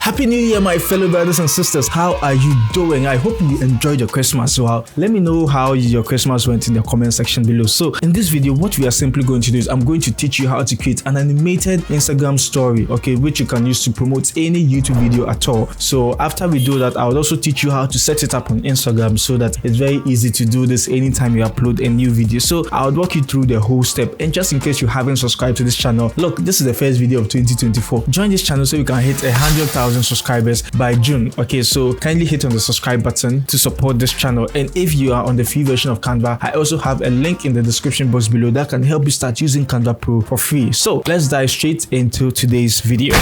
Happy New Year, my fellow brothers and sisters. How are you doing? I hope you enjoyed your Christmas. Well, let me know how your Christmas went in the comment section below. So in this video, what we are simply going to do is I'm going to teach you how to create an animated Instagram story, okay, which you can use to promote any YouTube video at all. So after we do that, I will also teach you how to set it up on Instagram so that it's very easy to do this anytime you upload a new video. So I'll walk you through the whole step. And just in case you haven't subscribed to this channel, look, this is the first video of 2024. Join this channel so you can hit 100,000 subscribers by June. Okay, so kindly hit on the subscribe button to support this channel. And if you are on the free version of Canva, I also have a link in the description box below that can help you start using Canva Pro for free. So let's dive straight into today's video.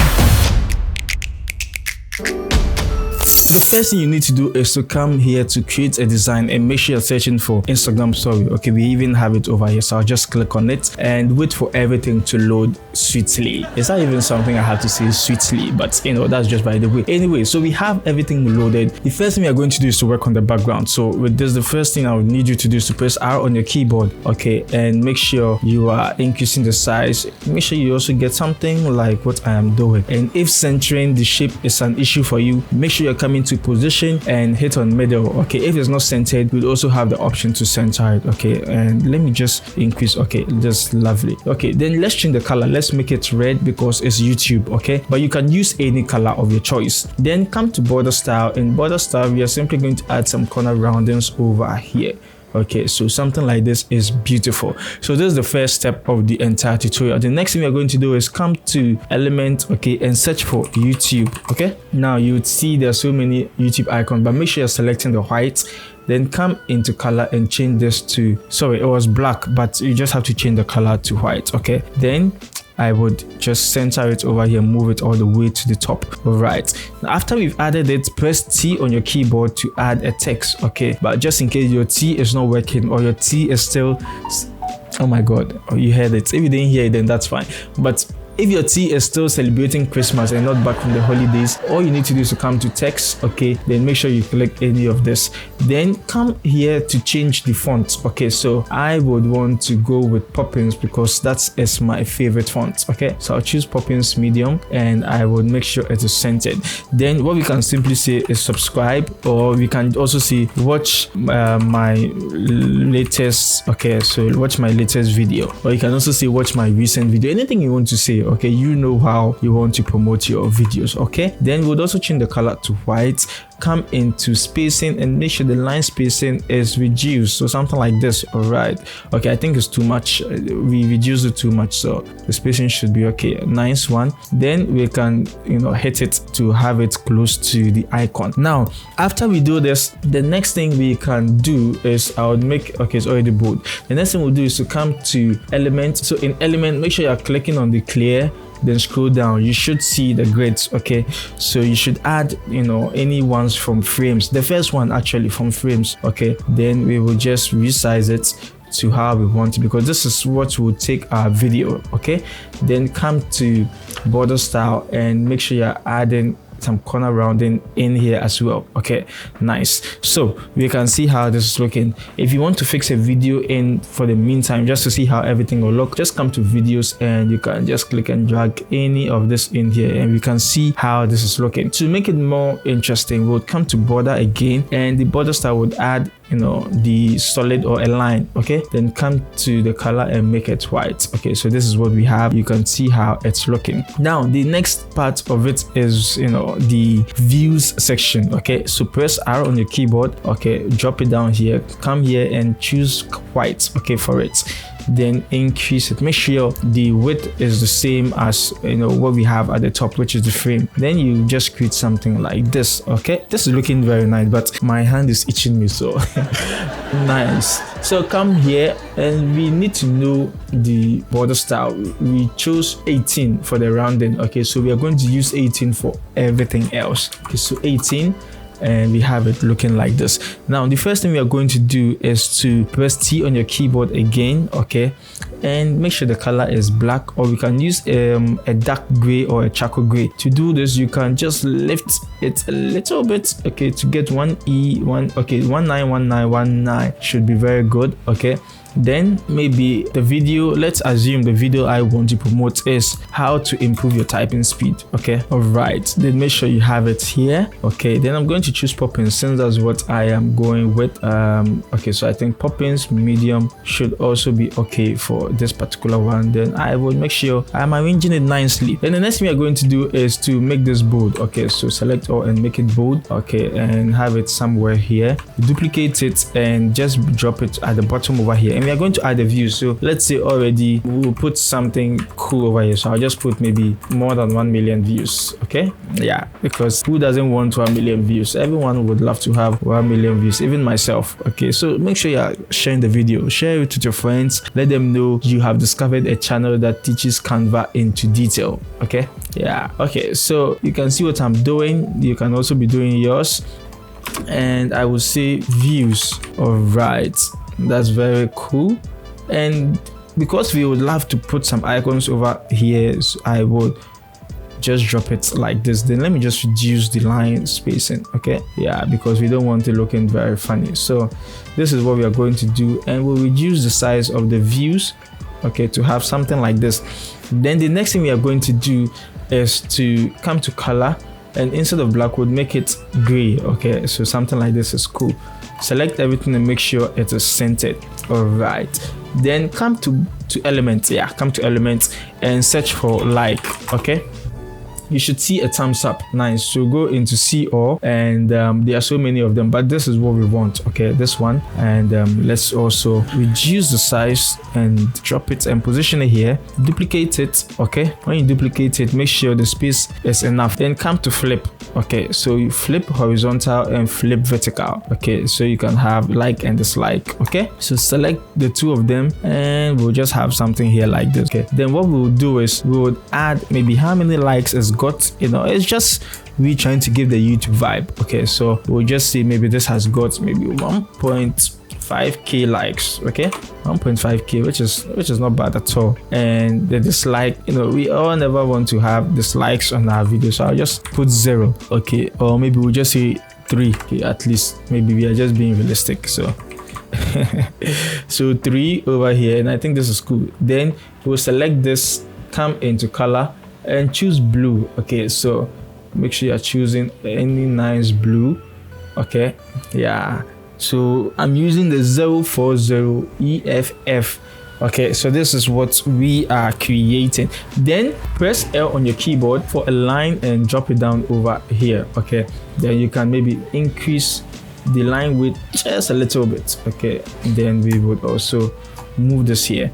The first thing you need to do is to come here to create a design and make sure you're searching for Instagram story. Okay, we even have it over here, so I'll just click on it and wait for everything to load sweetly. It's not even something I have to say sweetly, but you know, that's just by the way. Anyway, so we have everything loaded. The first thing we are going to do is to work on the background. So with this, the first thing I would need you to do is to press R on your keyboard, okay, and make sure you are increasing the size. Make sure you also get something like what I am doing. And if centering the shape is an issue for you, make sure you're coming to position and hit on middle. Okay, if it's not centered, we'll also have the option to center it. Okay, and let me just increase. Okay, just lovely. Okay, then let's change the color. Let's make it red because it's YouTube. Okay, but you can use any color of your choice. Then come to border style. In border style, we are simply going to add some corner roundings over here. Okay, so something like this is beautiful. So this is the first step of the entire tutorial. The next thing we're going to do is come to element, okay, and search for YouTube. Okay, now you would see there's so many YouTube icons, but make sure you're selecting the white. Then come into color and change this to, sorry, it was black, but you just have to change the color to white. Okay, then I would just center it over here, move it all the way to the top. All right, now after we've added it, press T on your keyboard to add a text. Okay, but just in case your T is not working or your T is still, oh my god, you heard it. If you didn't hear it, then that's fine. But if your T is still celebrating Christmas and not back from the holidays, all you need to do is to come to text, okay, then make sure you click any of this. Then come here to change the font. Okay, so I would want to go with Poppins because that is my favorite font. Okay, so I'll choose Poppins medium and I would make sure it is centered. Then what we can simply say is subscribe, or we can also say watch my latest, okay, so watch my latest video, or you can also say watch my recent video, anything you want to say. Okay, you know how you want to promote your videos. Okay, then we'll also change the color to white. Come into spacing and make sure the line spacing is reduced, so something like this. All right, okay, I think it's too much. We reduced it too much, so the spacing should be okay. Nice one. Then we can, you know, hit it to have it close to the icon. Now after we do this, the next thing we can do is I would make, okay, it's already bold. The next thing we'll do is to come to element. So in element, make sure you're clicking on the clear, then scroll down. You should see the grids. Okay, so you should add, you know, any ones from frames. The first one actually from frames. Okay, then we will just resize it to how we want it because this is what will take our video. Okay, then come to border style and make sure you're adding some corner rounding in here as well. Okay, nice. So we can see how this is looking. If you want to fix a video in for the meantime, just to see how everything will look, just come to videos and you can just click and drag any of this in here and we can see how this is looking. To make it more interesting, we'll come to border again and the border style would add, you know, the solid or a line. Okay, then come to the color and make it white. Okay, so this is what we have. You can see how it's looking. Now the next part of it is, you know, the views section. Okay, so press R on your keyboard. Okay, drop it down here, come here and choose white. Okay, for it, then increase it. Make sure the width is the same as, you know, what we have at the top, which is the frame. Then you just create something like this. Okay, this is looking very nice, but my hand is itching me, so nice. So come here and we need to know the border style. We chose 18 for the rounding. Okay, so we are going to use 18 for everything else. Okay, so 18, and we have it looking like this. Now the first thing we are going to do is to press T on your keyboard again. Okay, and make sure the color is black, or we can use a dark gray or a charcoal gray. To do this, you can just lift it a little bit, okay, to get 1E1. Okay, 191919 should be very good. Okay, Then maybe the video, let's assume the video I want to promote is how to improve your typing speed. Okay, all right, then make sure you have it here. Okay, then I'm going to choose Poppins since that's what I am going with. Okay, so I think Poppins medium should also be okay for this particular one. Then I will make sure I'm arranging it nicely. Then the next thing we are going to do is to make this bold. Okay, so select all and make it bold. Okay, and have it somewhere here. Duplicate it and just drop it at the bottom over here. And we are going to add a view. So let's say already we'll put something cool over here. So I'll just put maybe more than 1 million views. Okay, yeah, because who doesn't want 1 million views? Everyone would love to have 1 million views, even myself. Okay, so make sure you're sharing the video, share it with your friends, let them know you have discovered a channel that teaches Canva into detail. Okay, yeah, okay, so you can see what I'm doing. You can also be doing yours, and I will say views. All right, that's very cool. And because we would love to put some icons over here, so I would just drop it like this. Then let me just reduce the line spacing. Okay, yeah, because we don't want it looking very funny. So this is what we are going to do, and we'll reduce the size of the views, okay, to have something like this. Then the next thing we are going to do is to come to color, and instead of black, we'll make it gray. Okay, so something like this is cool. Select everything and make sure it is centered. All right, then come to elements. Yeah, come to elements and search for like. Okay, you should see a thumbs up. Nice. So go into see all, and there are so many of them, but this is what we want. Okay, this one. And let's also reduce the size and drop it and position it here. Duplicate it. Okay, when you duplicate it, make sure the space is enough. Then come to flip. Okay, so you flip horizontal and flip vertical. Okay, so you can have like and dislike. Okay, so select the two of them, and we'll just have something here like this. Okay, then what we'll do is we would add maybe how many likes is got. You know, it's just we trying to give the YouTube vibe. Okay, so we'll just see maybe this has got maybe 1.5k likes. Okay, 1.5k, which is not bad at all. And the dislike, you know, we all never want to have dislikes on our video, so I'll just put 0. Okay, or maybe we'll just say 3. Okay, at least maybe we are just being realistic. So so 3 over here, and I think this is cool. Then we'll select this, come into color and choose blue. Okay, so make sure you're choosing any nice blue. Okay, yeah, so I'm using the 040 EFF. Okay, so this is what we are creating. Then press L on your keyboard for a line and drop it down over here. Okay, then you can maybe increase the line width just a little bit. Okay, then we would also move this here.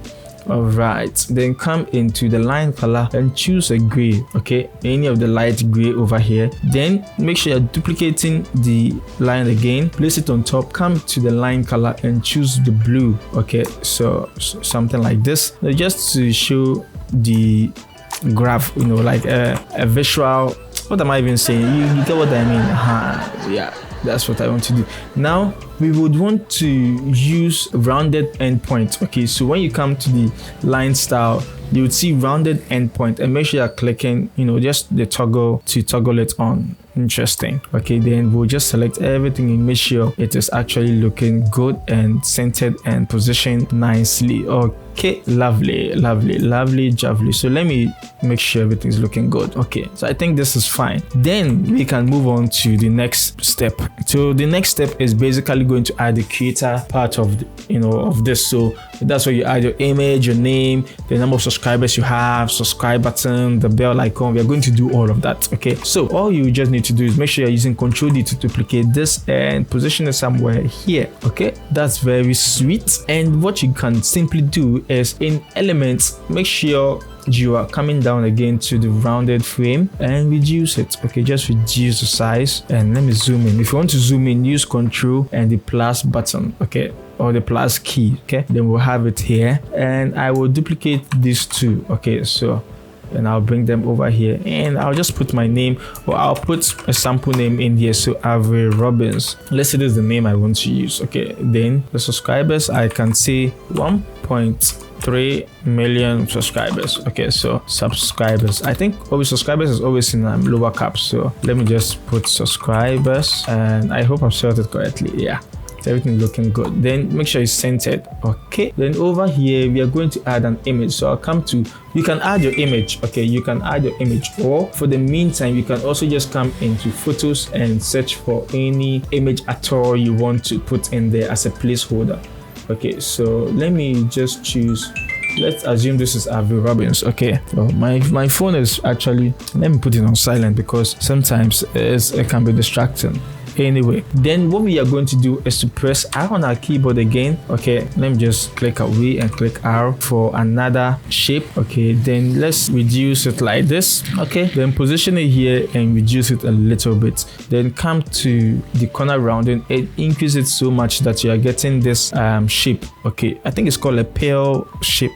All right, then come into the line color and choose a gray. Okay, any of the light gray over here. Then make sure you're duplicating the line again, place it on top, come to the line color and choose the blue. Okay, so something like this, just to show the graph, you know, like a visual. What am I even saying? You get what I mean? Yeah, that's what I want to do. Now we would want to use rounded endpoint. Okay, so when you come to the line style, you would see rounded endpoint, and make sure you're clicking, you know, just the toggle to toggle it on. Interesting. Okay, then we'll just select everything and make sure it is actually looking good and centered and positioned nicely. Okay, lovely. So let me make sure everything's looking good. Okay, so I think this is fine. Then we can move on to the next step. So the next step is basically going to add the creator part of of this. So that's where you add your image, your name, the number of subscribers you have, subscribe button, the bell icon. We are going to do all of that. Okay, so all you just need to do is make sure you're using Ctrl D to duplicate this and position it somewhere here. Okay, that's very sweet. And what you can simply do is in elements, make sure you are coming down again to the rounded frame and reduce it. Okay, just reduce the size, and let me zoom in. If you want to zoom in, use Ctrl and the plus button. Okay, or the plus key. Okay, then we'll have it here, and I will duplicate these two. Okay, so and I'll bring them over here, and I'll just put my name, or I'll put a sample name in here. So Avery Robbins, let's say this is the name I want to use. Okay, then the subscribers, I can say 1.3 million subscribers. Okay, so subscribers, I think always subscribers is always in lower caps, so let me just put subscribers, and I hope I've spelled it correctly. Yeah, everything looking good. Then make sure it's centered. Okay, then over here we are going to add an image. So I'll come to, you can add your image. Okay, you can add your image, or for the meantime you can also just come into photos and search for any image at all you want to put in there as a placeholder. Okay, so let me just choose, let's assume this is Avril Robbins. Okay, so my phone is actually, let me put it on silent because sometimes it can be distracting. Anyway, then what we are going to do is to press R on our keyboard again. Okay, let me just click away and click R for another shape. Okay, then let's reduce it like this. Okay, then position it here and reduce it a little bit. Then come to the corner rounding and increase it so much that you are getting this shape. Okay, I think it's called a pale shape.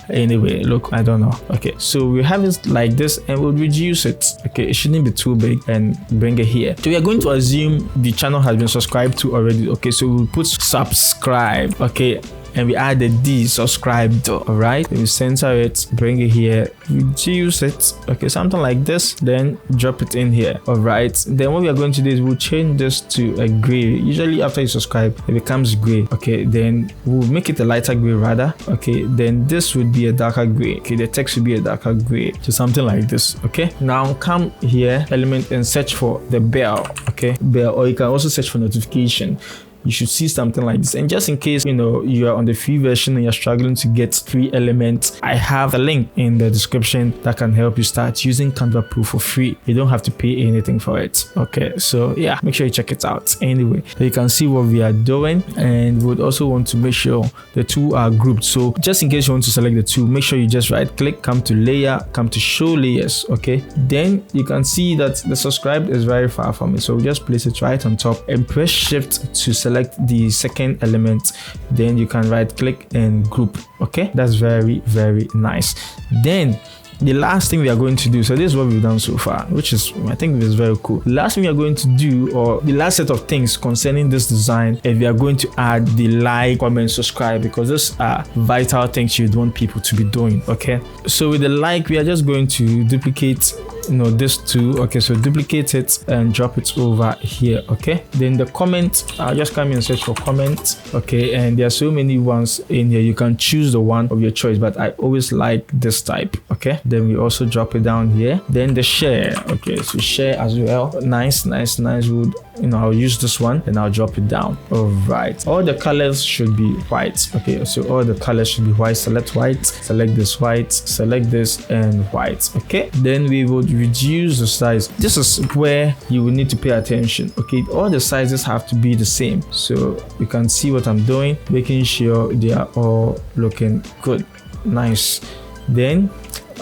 Anyway, look, I don't know. Okay, so we have it like this and we'll reduce it. Okay, it shouldn't be too big, and bring it here. So we are going to assume the channel has been subscribed to already. Okay, so we'll put subscribe. Okay, and we add the D, subscribed. All right, we center it, bring it here, reduce it. Okay, something like this, then drop it in here. All right, then what we are going to do is we'll change this to a gray. Usually after you subscribe it becomes gray. Okay, then we'll make it a lighter gray rather. Okay, then this would be a darker gray. Okay, the text would be a darker gray, so something like this. Okay, now come here, element, and search for the bell. Okay, bell, or you can also search for notification. You should see something like this. And just in case you are on the free version and you're struggling to get free elements, I have a link in the description that can help you start using Canva Pro for free. You don't have to pay anything for it. Okay, so yeah, make sure you check it out. Anyway, so you can see what we are doing, and we would also want to make sure the two are grouped. So just in case you want to select the two, make sure you just right click, come to layer, come to show layers. Okay, then you can see that the subscribed is very far from it, so we just place it right on top and press shift to select the second element. Then you can right click and group. Okay, that's very, very nice. Then the last thing we are going to do, so this is what we've done so far, which is, I think, is very cool. The last thing we are going to do, or the last set of things concerning this design, is we are going to add the like, comment, subscribe, because these are vital things you'd want people to be doing. Okay, so with the like, we are just going to duplicate this two. Okay, so duplicate it and drop it over here. Okay, then the comment, I'll just come in and search for comment. Okay, and there are so many ones in here, you can choose the one of your choice, but I always like this type. Okay, then we also drop it down here. Then the share. Okay, so share as well. Nice. Would I'll use this one and I'll drop it down. All right, all the colors should be white. Okay, so all the colors should be white. Select white, select this white, select this and white. Okay, then we would reduce the size. This is where you will need to pay attention. Okay, all the sizes have to be the same, so you can see what I'm doing, making sure they are all looking good. Nice. Then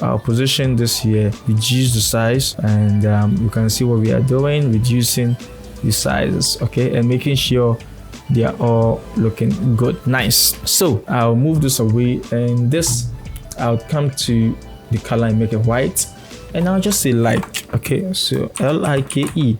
I'll position this here, reduce the size, and you can see what we are doing, reducing the sizes. Okay, and making sure they are all looking good. Nice. So I'll move this away, and this I'll come to the color and make it white, and I'll just say like. Okay, so L-I-K-E,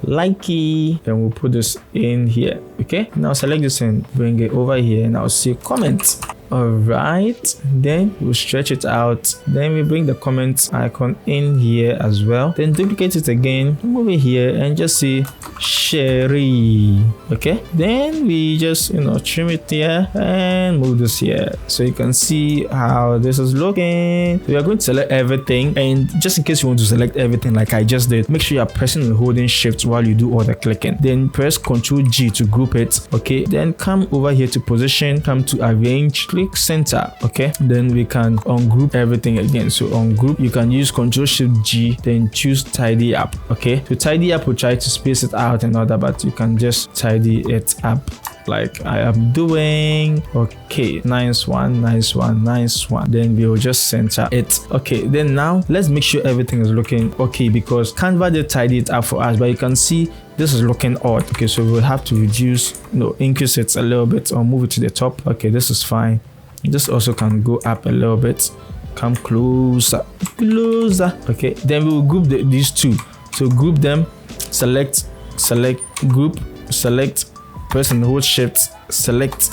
likey, and we'll put this in here. Okay, now select this and bring it over here, and I'll say comment. All right, then we'll stretch it out, then we bring the comment icon in here as well, then duplicate it again, move it here, and just say Sherry. Okay, then we just trim it here and move this here, so you can see how this is looking. We are going to select everything, and just in case you want to select everything like I just did, make sure you are pressing and holding shift while you do all the clicking, then press Ctrl G to group it. Okay, then come over here to position, come to arrange, click center. Okay, then we can ungroup everything again. So ungroup, you can use Ctrl Shift G, then choose tidy up. Okay, to tidy up, we'll try to space it out and all that, but you can just tidy it up like I am doing. Okay, nice one. Then we will just center it. Okay, then now let's make sure everything is looking okay, because Canva did tidy it up for us, but you can see this is looking odd. Okay, so we'll have to reduce, increase it a little bit or move it to the top. Okay, this is fine. This also can go up a little bit. Come closer. Okay, then we will group these two. So group them, select, group, select, press and hold shift, select,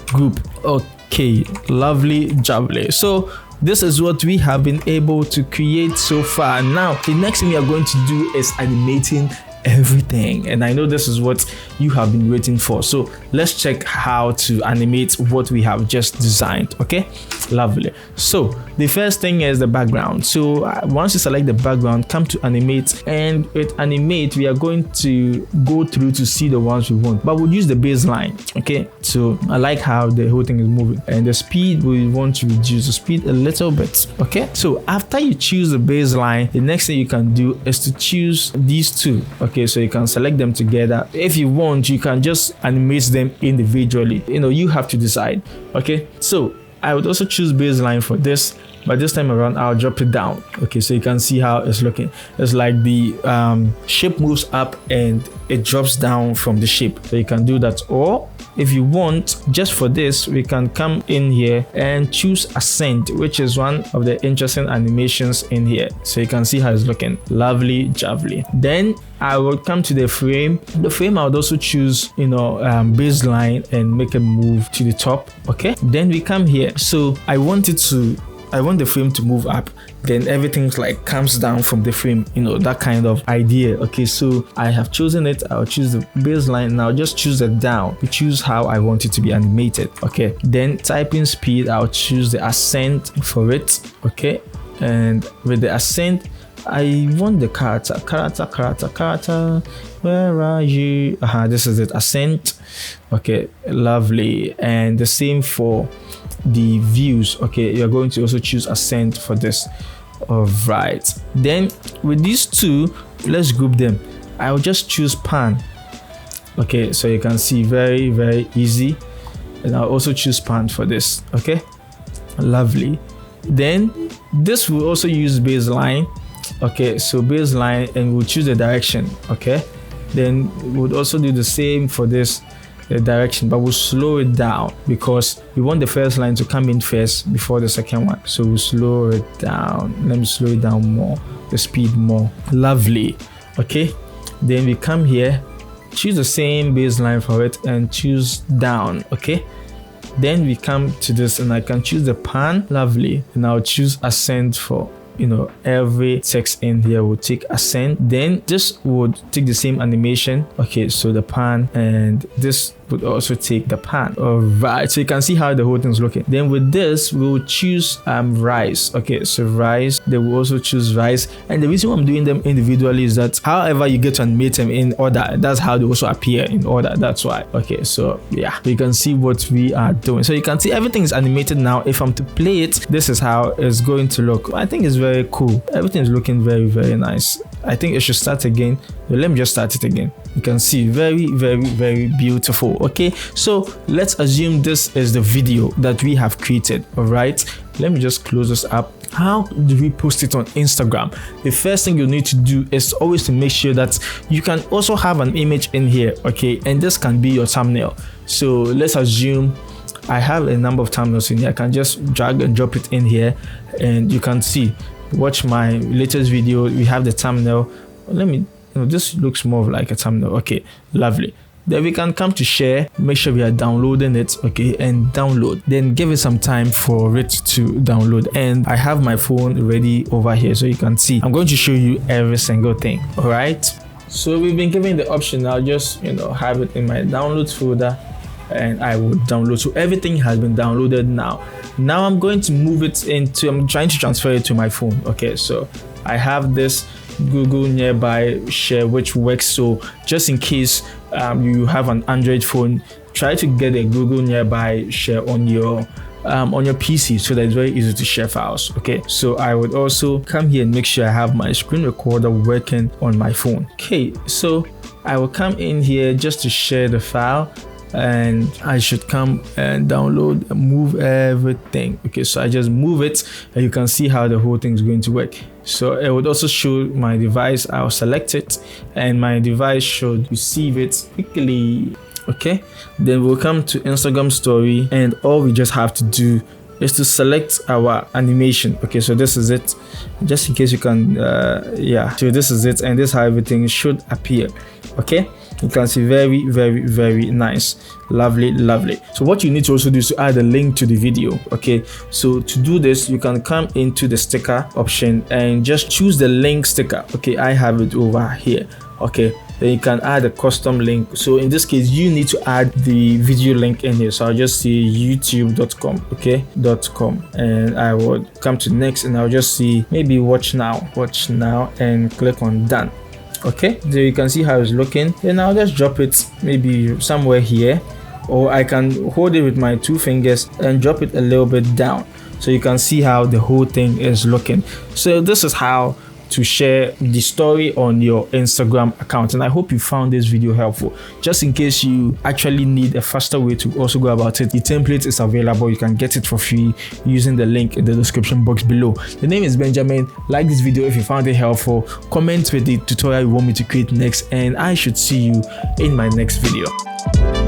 group. Okay, lovely jubbly. So this is what we have been able to create so far. Now the next thing we are going to do is animating everything, and I know this is what you have been waiting for. So let's check how to animate what we have just designed. Okay, lovely. So the first thing is the background. So once you select the background, come to animate, and with animate we are going to go through to see the ones we want, but we'll use the baseline. Okay, so I like how the whole thing is moving, and the speed we want to reduce the speed a little bit. Okay, so after you choose the baseline, the next thing you can do is to choose these two. Okay, so you can select them together. If you want, you can just animate them individually. You have to decide. Okay, so I would also choose baseline for this, but this time around I'll drop it down. Okay, so you can see how it's looking. It's like the shape moves up and it drops down from the shape. So you can do that, or if you want, just for this, we can come in here and choose ascent, which is one of the interesting animations in here. So you can see how it's looking. Lovely jubbly. Then I will come to the frame. The frame I would also choose, baseline and make it move to the top. Okay, then we come here. So I want the frame to move up, then everything like comes down from the frame, that kind of idea. Okay, so I have chosen it. I'll choose the baseline and I'll just choose it down to choose how I want it to be animated. Okay, then typing speed, I'll choose the ascent for it. Okay, and with the ascent, I want the character. Where are you? This is it, ascent. Okay, lovely. And the same for the views. Okay, you're going to also choose ascent for this. All right, then with these two, let's group them. I'll just choose pan. Okay, so you can see very, very easy, and I'll also choose pan for this. Okay, lovely. Then this will also use baseline. Okay, so baseline, and we'll choose the direction. Okay, then we'll also do the same for this, the direction, but we'll slow it down because we want the first line to come in first before the second one. So we'll slow it down. Let me slow it down more, the speed more. Lovely. Okay, then we come here, choose the same baseline for it and choose down. Okay, then we come to this and I can choose the pan. Lovely. And I'll choose ascent for every text in here will take ascent. Then this would take the same animation. Okay, so the pan, and this would also take the pan. All right, so you can see how the whole thing's looking. Then with this, we'll choose rise. Okay, so rise, they will also choose rise. And the reason why I'm doing them individually is that however you get to animate them in order, that's how they also appear in order. That's why. Okay, so yeah, you can see what we are doing. So you can see everything is animated now. If I'm to play it, this is how it's going to look. I think it's very cool. Everything is looking very, very nice. I think it should start again. Let me just start it again. You can see very, very, very beautiful. Okay, so let's assume this is the video that we have created. All right, let me just close this up. How do we post it on Instagram? The first thing you need to do is always to make sure that you can also have an image in here. Okay, and this can be your thumbnail. So let's assume I have a number of thumbnails in here. I can just drag and drop it in here, and you can see. Watch my latest video. We have the thumbnail. Let me, this looks more like a thumbnail. Okay, lovely. Then we can come to share. Make sure we are downloading it. Okay, and download. Then give it some time for it to download. And I have my phone ready over here, so you can see. I'm going to show you every single thing. All right. So we've been given the option. I'll just have it in my downloads folder, and I will download. So everything has been downloaded now. Now I'm going to move it into, I'm trying to transfer it to my phone. Okay, so I have this Google Nearby Share, which works. So just in case you have an Android phone, try to get a Google Nearby Share on your PC, so that it's very easy to share files. Okay, so I would also come here and make sure I have my screen recorder working on my phone. Okay, so I will come in here just to share the file, and I should come and download and move everything. Okay, so I just move it, and you can see how the whole thing is going to work. So it would also show my device. I'll select it, and my device should receive it quickly. Okay, then we'll come to Instagram story, and all we just have to do is to select our animation. Okay, so this is it, just in case you can yeah, so this is it, and this is how everything should appear. Okay, you can see very, very, very nice. Lovely, lovely. So what you need to also do is to add a link to the video. Okay, so to do this, you can come into the sticker option and just choose the link sticker. Okay, I have it over here. Okay, Then you can add a custom link. So in this case, you need to add the video link in here. So I'll just say youtube.com, okay, .com, and I would come to next, and I'll just see maybe watch now, and click on done. Okay, there you can see how it's looking. Then I'll just drop it maybe somewhere here, or I can hold it with my 2 fingers and drop it a little bit down, so you can see how the whole thing is looking. So this is how to share the story on your Instagram account, and I hope you found this video helpful. Just in case you actually need a faster way to also go about it, the template is available. You can get it for free using the link in the description box below. The name is Benjamin. Like this video if you found it helpful, comment with the tutorial you want me to create next, and I should see you in my next video.